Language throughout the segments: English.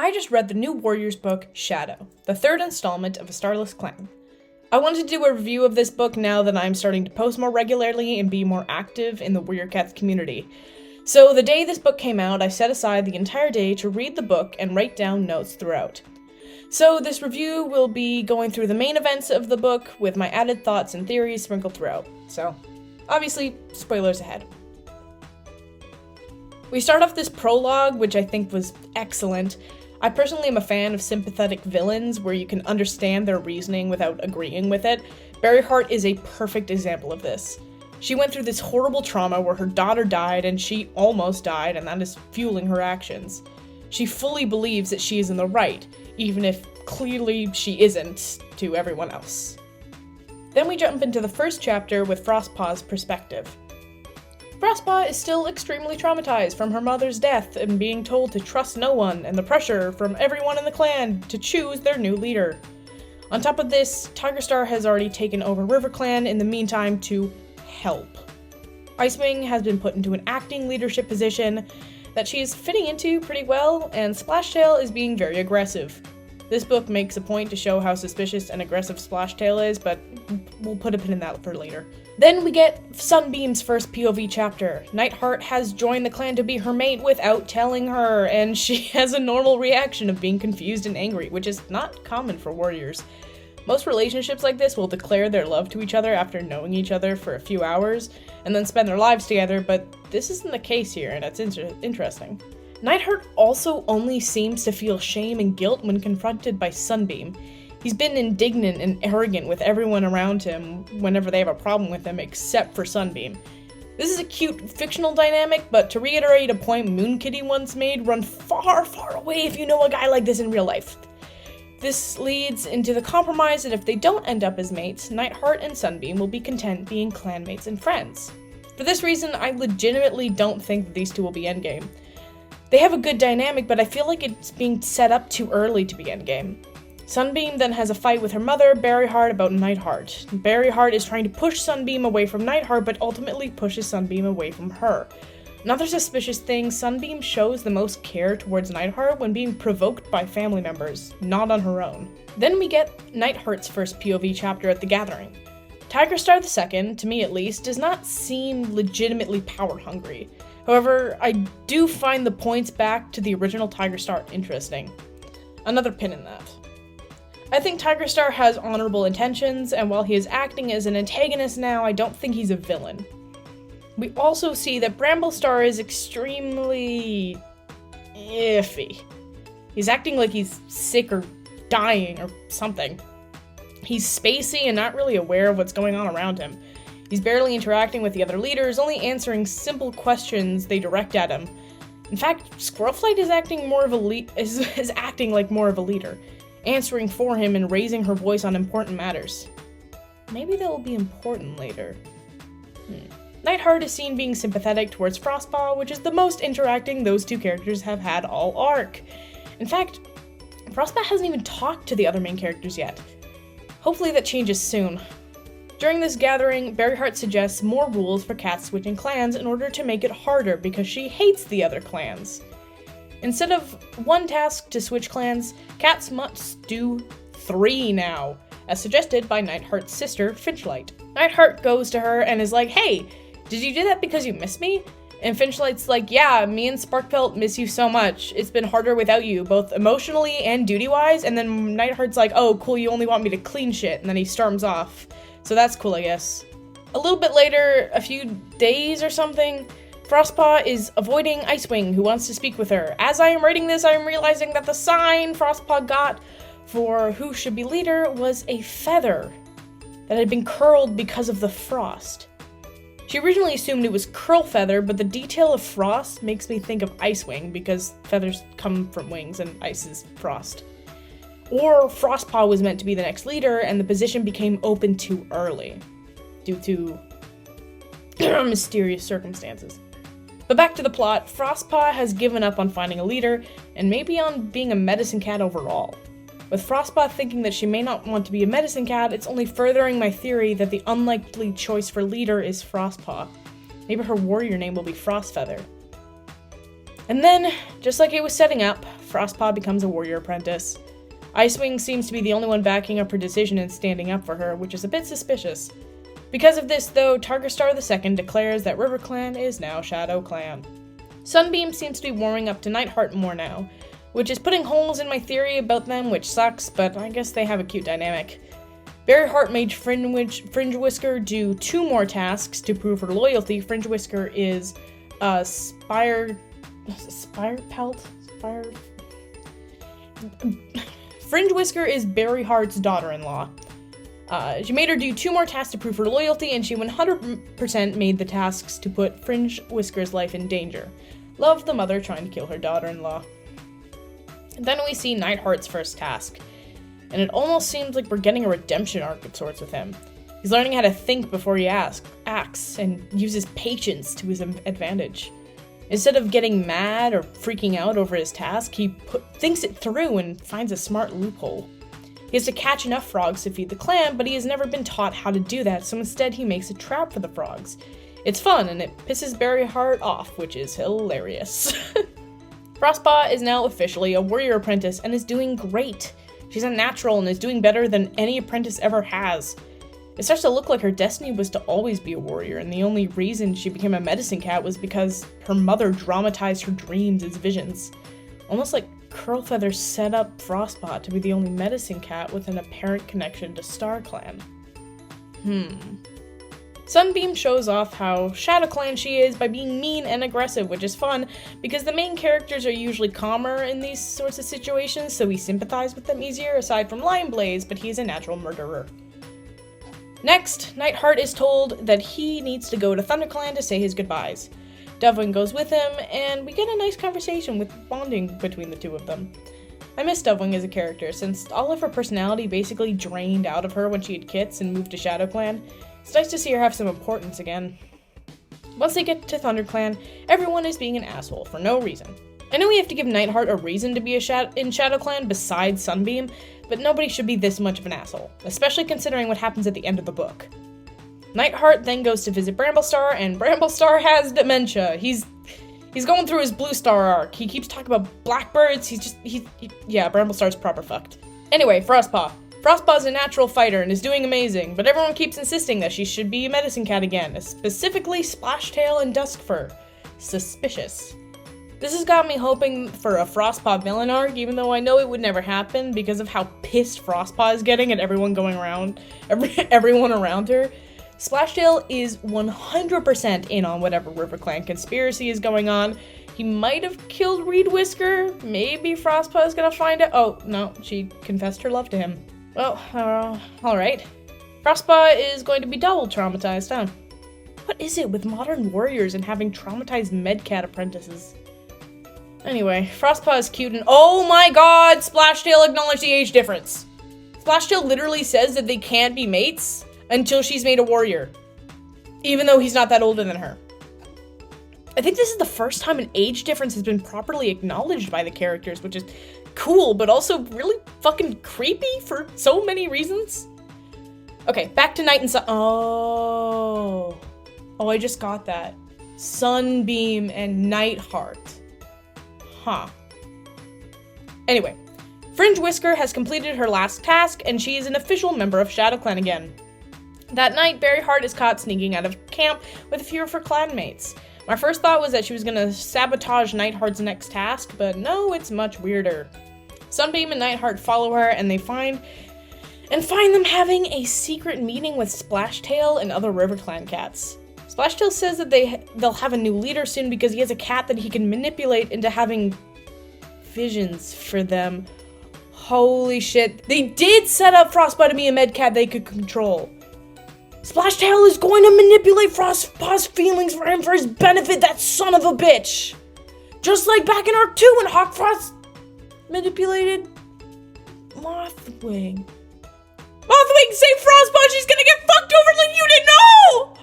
I just read the new Warriors book, Shadow, the third installment of A Starless Clan. I wanted to do a review of this book now that I'm starting to post more regularly and be more active in the Warrior Cats community. So the day this book came out, I set aside the entire day to read the book and write down notes throughout. So this review will be going through the main events of the book with my added thoughts and theories sprinkled throughout. So, obviously, spoilers ahead. We start off this prologue, which I think was excellent. I personally am a fan of sympathetic villains where you can understand their reasoning without agreeing with it. Berryheart is a perfect example of this. She went through this horrible trauma where her daughter died and she almost died, and that is fueling her actions. She fully believes that she is in the right, even if clearly she isn't to everyone else. Then we jump into the first chapter with Frostpaw's perspective. Frostpaw is still extremely traumatized from her mother's death and being told to trust no one, and the pressure from everyone in the clan to choose their new leader. On top of this, Tigerstar has already taken over RiverClan in the meantime to help. Icewing has been put into an acting leadership position that she is fitting into pretty well, and Splashtail is being very aggressive. This book makes a point to show how suspicious and aggressive Splashtail is, but we'll put a pin in that for later. Then we get Sunbeam's first POV chapter. Nightheart has joined the clan to be her mate without telling her, and she has a normal reaction of being confused and angry, which is not common for warriors. Most relationships like this will declare their love to each other after knowing each other for a few hours, and then spend their lives together, but this isn't the case here, and it's interesting. Nightheart also only seems to feel shame and guilt when confronted by Sunbeam. He's been indignant and arrogant with everyone around him whenever they have a problem with him, except for Sunbeam. This is a cute fictional dynamic, but to reiterate a point Moonkitty once made, run far, far away if you know a guy like this in real life. This leads into the compromise that if they don't end up as mates, Nightheart and Sunbeam will be content being clanmates and friends. For this reason, I legitimately don't think that these two will be endgame. They have a good dynamic, but I feel like it's being set up too early to be endgame. Sunbeam then has a fight with her mother, Berryheart, about Nightheart. Berryheart is trying to push Sunbeam away from Nightheart, but ultimately pushes Sunbeam away from her. Another suspicious thing, Sunbeam shows the most care towards Nightheart when being provoked by family members, not on her own. Then we get Nightheart's first POV chapter at the Gathering. Tigerstar II, to me at least, does not seem legitimately power-hungry. However, I do find the points back to the original Tigerstar interesting. Another pin in that. I think Tigerstar has honorable intentions, and while he is acting as an antagonist now, I don't think he's a villain. We also see that Bramblestar is extremely iffy. He's acting like he's sick or dying or something. He's spacey and not really aware of what's going on around him. He's barely interacting with the other leaders, only answering simple questions they direct at him. In fact, Squirrelflight is acting like more of a leader, answering for him and raising her voice on important matters. Maybe that will be important later. Nightheart is seen being sympathetic towards Frostpaw, which is the most interacting those two characters have had all arc. In fact, Frostpaw hasn't even talked to the other main characters yet. Hopefully that changes soon. During this gathering, Berryheart suggests more rules for cats switching clans in order to make it harder because she hates the other clans. Instead of one task to switch clans, cats must do 3 now, as suggested by Nightheart's sister, Finchlight. Nightheart goes to her and is like, "Hey, did you do that because you miss me?" And Finchlight's like, "Yeah, me and Sparkpelt miss you so much. It's been harder without you, both emotionally and duty-wise." And then Nightheart's like, "Oh, cool, you only want me to clean shit." And then he storms off. So that's cool, I guess. A little bit later, a few days or something, Frostpaw is avoiding Icewing, who wants to speak with her. As I am writing this, I am realizing that the sign Frostpaw got for who should be leader was a feather that had been curled because of the frost. She originally assumed it was Curl Feather, but the detail of frost makes me think of Icewing because feathers come from wings and ice is frost. Or Frostpaw was meant to be the next leader and the position became open too early due to mysterious circumstances. But back to the plot, Frostpaw has given up on finding a leader and maybe on being a medicine cat overall. With Frostpaw thinking that she may not want to be a medicine cat, it's only furthering my theory that the unlikely choice for leader is Frostpaw. Maybe her warrior name will be Frostfeather. And then, just like it was setting up, Frostpaw becomes a warrior apprentice. Icewing seems to be the only one backing up her decision and standing up for her, which is a bit suspicious. Because of this, though, Targerstar II declares that RiverClan is now ShadowClan. Sunbeam seems to be warming up to Nightheart more now, which is putting holes in my theory about them, which sucks, but I guess they have a cute dynamic. Berryheart made Fringe Whisker do 2 more tasks to prove her loyalty. Fringe Whisker is Spire Pelt? Fringe Whisker is Berryheart's daughter-in-law. She made her do 2 more tasks to prove her loyalty, and she 100% made the tasks to put Fringe Whisker's life in danger. Love the mother trying to kill her daughter-in-law. Then we see Nightheart's first task, and it almost seems like we're getting a redemption arc of sorts with him. He's learning how to think before he acts, and uses patience to his advantage. Instead of getting mad or freaking out over his task, he thinks it through and finds a smart loophole. He has to catch enough frogs to feed the clan, but he has never been taught how to do that, so instead he makes a trap for the frogs. It's fun, and it pisses Berryheart off, which is hilarious. Frostpaw is now officially a warrior apprentice and is doing great. She's a natural and is doing better than any apprentice ever has. It starts to look like her destiny was to always be a warrior, and the only reason she became a medicine cat was because her mother dramatized her dreams as visions. Almost like Curlfeather set up Frostpaw to be the only medicine cat with an apparent connection to StarClan. Sunbeam shows off how ShadowClan she is by being mean and aggressive, which is fun, because the main characters are usually calmer in these sorts of situations, so we sympathize with them easier, aside from Lionblaze, but he's a natural murderer. Next, Nightheart is told that he needs to go to ThunderClan to say his goodbyes. Dovewing goes with him, and we get a nice conversation with bonding between the two of them. I miss Dovewing as a character, since all of her personality basically drained out of her when she had kits and moved to ShadowClan. It's nice to see her have some importance again. Once they get to ThunderClan, everyone is being an asshole for no reason. I know we have to give Nightheart a reason to be in ShadowClan besides Sunbeam, but nobody should be this much of an asshole, especially considering what happens at the end of the book. Nightheart then goes to visit Bramblestar, and Bramblestar has dementia. He's going through his Blue Star arc. He keeps talking about blackbirds. Yeah, Bramblestar's proper fucked. Anyway, Frostpaw. Frostpaw's a natural fighter and is doing amazing, but everyone keeps insisting that she should be a medicine cat again, specifically Splashtail and Duskfur. Suspicious. This has got me hoping for a Frostpaw villain arc, even though I know it would never happen because of how pissed Frostpaw is getting at everyone around her. Splashtail is 100% in on whatever RiverClan conspiracy is going on. He might have killed Reed Whisker. Maybe Frostpaw is gonna find out. Oh, no, she confessed her love to him. Well, alright. Frostpaw is going to be double traumatized, huh? What is it with modern warriors and having traumatized medcat apprentices? Anyway, Frostpaw is cute and oh my god, Splashtail acknowledged the age difference. Splashtail literally says that they can't be mates until she's made a warrior, even though he's not that older than her. I think this is the first time an age difference has been properly acknowledged by the characters, which is cool, but also really fucking creepy for so many reasons. Okay, back to Night and Sun. Oh, I just got that. Sunbeam and Nightheart. Huh. Anyway, Fringe Whisker has completed her last task, and she is an official member of ShadowClan again. That night, Berryheart is caught sneaking out of camp with a few of her clanmates. My first thought was that she was gonna sabotage Nightheart's next task, but no, it's much weirder. Sunbeam and Nightheart follow her, and they find them having a secret meeting with Splashtail and other RiverClan cats. Splashtail says that they'll have a new leader soon because he has a cat that he can manipulate into having visions for them. Holy shit. They did set up Frostpaw to be a med cat they could control. Splashtail is going to manipulate Frostpaw's feelings for him for his benefit, that son of a bitch! Just like back in Arc 2 when Hawkfrost manipulated Mothwing. Mothwing, save Frostpaw! She's gonna get fucked over like you didn't know!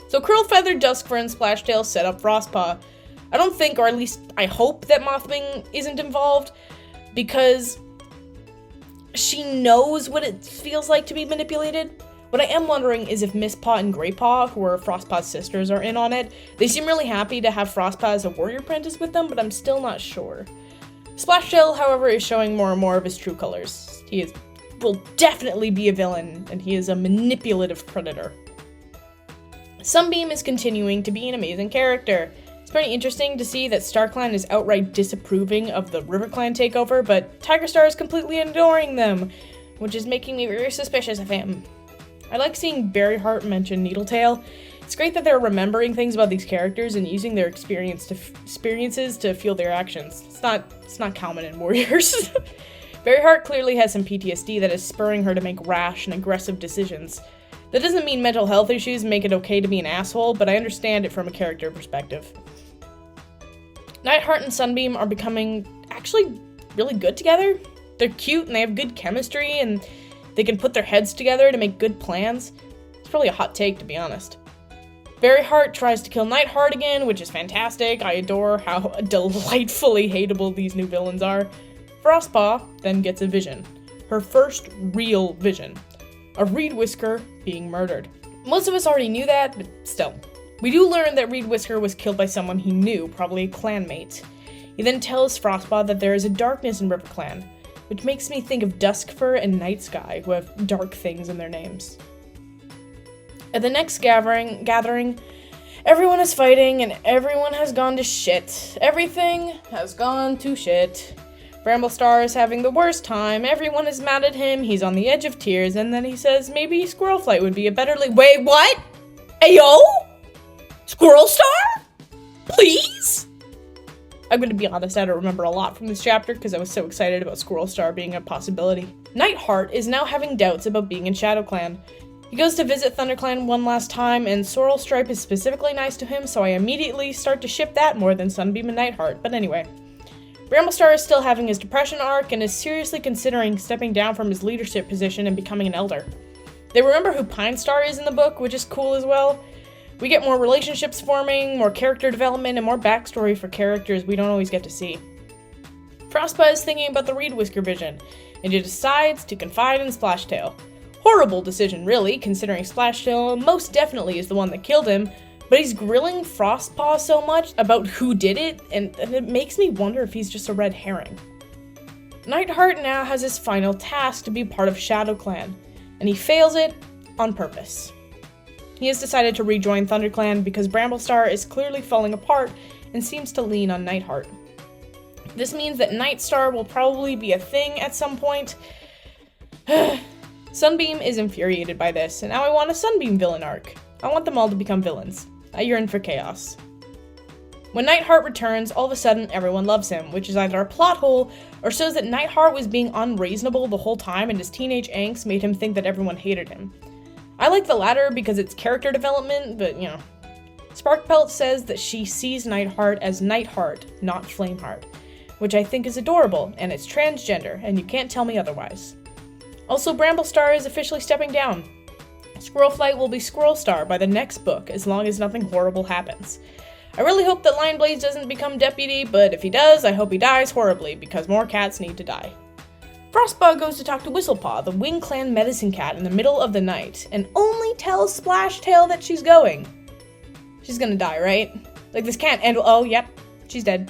So Curlfeather, Duskfur, and Splashtail set up Frostpaw. I don't think, or at least I hope, that Mothwing isn't involved, because she knows what it feels like to be manipulated. What I am wondering is if Mistpaw and Greypaw, who are Frostpaw's sisters, are in on it. They seem really happy to have Frostpaw as a warrior apprentice with them, but I'm still not sure. Splashtail, however, is showing more and more of his true colors. Will definitely be a villain, and he is a manipulative predator. Sunbeam is continuing to be an amazing character. It's pretty interesting to see that StarClan is outright disapproving of the RiverClan takeover, but Tigerstar is completely adoring them, which is making me very suspicious of him. I like seeing Berryheart mention Needletail. It's great that they're remembering things about these characters and using their experiences to fuel their actions. It's not common in Warriors. Berryheart clearly has some PTSD that is spurring her to make rash and aggressive decisions. That doesn't mean mental health issues make it okay to be an asshole, but I understand it from a character perspective. Nightheart and Sunbeam are becoming actually really good together. They're cute and they have good chemistry and they can put their heads together to make good plans. It's probably a hot take, to be honest. Berryheart tries to kill Nightheart again, which is fantastic. I adore how delightfully hateable these new villains are. Frostpaw then gets a vision. Her first real vision. A Reed Whisker being murdered. Most of us already knew that, but still. We do learn that Reed Whisker was killed by someone he knew, probably a clanmate. He then tells Frostpaw that there is a darkness in RiverClan, which makes me think of Duskfur and Nightsky, who have dark things in their names. At the next gathering, everyone is fighting and everyone has gone to shit. Everything has gone to shit. Bramblestar is having the worst time, everyone is mad at him, he's on the edge of tears, and then he says maybe Squirrelflight would be a better Wait, what? Ayo? Squirrelstar? Please? I'm gonna be honest, I don't remember a lot from this chapter because I was so excited about Squirrelstar being a possibility. Nightheart is now having doubts about being in ShadowClan. He goes to visit ThunderClan one last time, and Sorrelstripe is specifically nice to him, so I immediately start to ship that more than Sunbeam and Nightheart, but anyway. Bramblestar is still having his depression arc and is seriously considering stepping down from his leadership position and becoming an elder. They remember who Pine Star is in the book, which is cool as well. We get more relationships forming, more character development, and more backstory for characters we don't always get to see. Frostpaw is thinking about the Reed Whisker vision, and he decides to confide in Splashtail. Horrible decision, really, considering Splashtail most definitely is the one that killed him, but he's grilling Frostpaw so much about who did it, and it makes me wonder if he's just a red herring. Nightheart now has his final task to be part of ShadowClan, and he fails it on purpose. He has decided to rejoin ThunderClan because Bramblestar is clearly falling apart and seems to lean on Nightheart. This means that Nightstar will probably be a thing at some point. Sunbeam is infuriated by this, and now I want a Sunbeam villain arc. I want them all to become villains. I yearn for chaos. When Nightheart returns, all of a sudden everyone loves him, which is either a plot hole or shows that Nightheart was being unreasonable the whole time and his teenage angst made him think that everyone hated him. I like the latter because it's character development, but you know. Sparkpelt says that she sees Nightheart as Nightheart, not Flameheart, which I think is adorable, and it's transgender, and you can't tell me otherwise. Also, Bramblestar is officially stepping down. Squirrelflight will be Squirrelstar by the next book, as long as nothing horrible happens. I really hope that Lionblaze doesn't become deputy, but if he does, I hope he dies horribly, because more cats need to die. Frostpaw goes to talk to Whistlepaw, the Wing Clan medicine cat, in the middle of the night, and only tells Splashtail that she's going. She's gonna die, right? Like, this can't end. Oh, yep, she's dead.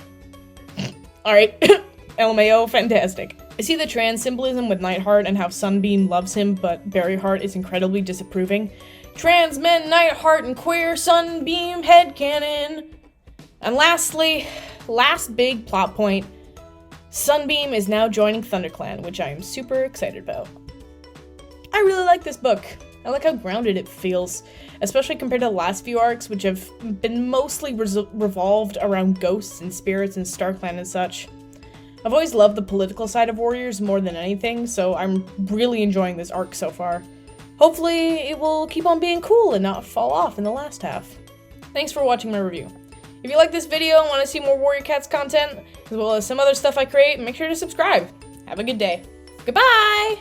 Alright, LMAO, fantastic. I see the trans symbolism with Nightheart and how Sunbeam loves him, but Berryheart is incredibly disapproving. Trans men, Nightheart, and queer Sunbeam headcanon. And lastly, last big plot point, Sunbeam is now joining ThunderClan, which I am super excited about. I really like this book. I like how grounded it feels, especially compared to the last few arcs, which have been mostly revolved around ghosts and spirits and StarClan and such. I've always loved the political side of Warriors more than anything, so I'm really enjoying this arc so far. Hopefully, it will keep on being cool and not fall off in the last half. Thanks for watching my review. If you like this video and want to see more Warrior Cats content, as well as some other stuff I create, make sure to subscribe. Have a good day. Goodbye!